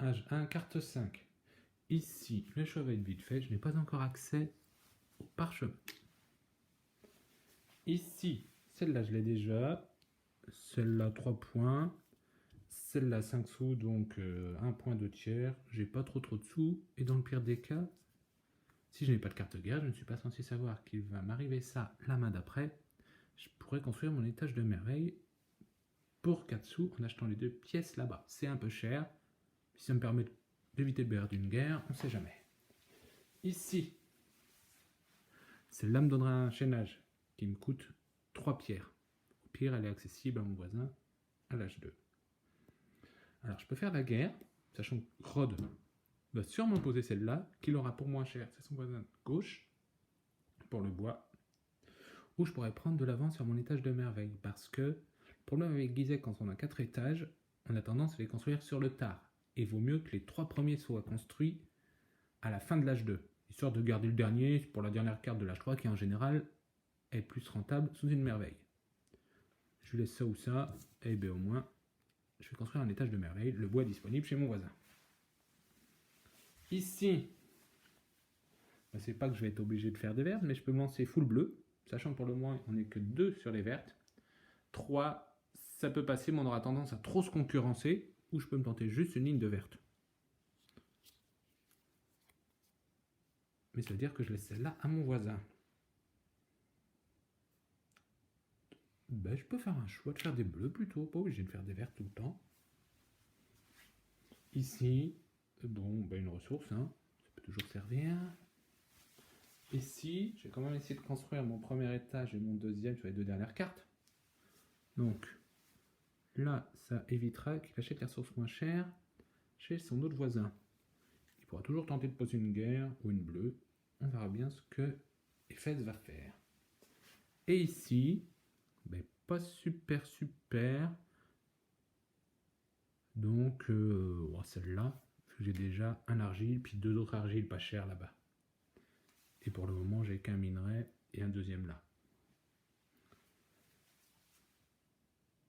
Âge 1, carte 5. Ici, le choix va être vite fait. Je n'ai pas encore accès au parchemin. Ici, celle-là, je l'ai déjà. Celle-là, 3 points. Celle-là, 5 sous, donc 1 point de tiers. J'ai pas trop de sous. Et dans le pire des cas, si je n'ai pas de carte guerre, je ne suis pas censé savoir qu'il va m'arriver ça la main d'après. Je pourrais construire mon étage de merveille pour 4 sous en achetant les 2 pièces là-bas. C'est un peu cher. Si ça me permet d'éviter le BR d'une guerre, on ne sait jamais. Ici, celle-là me donnera un chaînage qui me coûte 3 pierres. Au pire, elle est accessible à mon voisin à l'âge 2. Alors, je peux faire la guerre, sachant que Rod va sûrement poser celle-là, qu'il aura pour moins cher, c'est son voisin de gauche, pour le bois. Ou je pourrais prendre de l'avance sur mon étage de merveille, parce que le problème avec Gizeh, quand on a 4 étages, on a tendance à les construire sur le tard. Et il vaut mieux que les 3 premiers soient construits à la fin de l'âge 2, histoire de garder le dernier pour la dernière carte de l'âge 3, qui en général est plus rentable sous une merveille. Je laisse ça ou ça, et bien au moins, je vais construire un étage de merveille. Le bois est disponible chez mon voisin. Ici, c'est pas que je vais être obligé de faire des vertes, mais je peux me lancer full bleu, sachant que pour le moment, on n'est que 2 sur les vertes. 3, ça peut passer, mais on aura tendance à trop se concurrencer, ou je peux me tenter juste une ligne de verte. Mais ça veut dire que je laisse celle-là à mon voisin. Ben, je peux faire un choix de faire des bleus plutôt, pas obligé de faire des verts tout le temps. Ici, bon, ben une ressource, hein, ça peut toujours servir. Ici, je vais quand même essayer de construire mon premier étage et mon deuxième sur les 2 dernières cartes. Donc, là, ça évitera qu'il achète les ressources moins chères chez son autre voisin. Il pourra toujours tenter de poser une guerre ou une bleue. On verra bien ce que Efes va faire. Et ici, ben, pas super. Donc, celle-là, j'ai déjà un argile, puis 2 autres argiles pas chères là-bas. Et pour le moment, j'ai qu'un minerai et un deuxième là.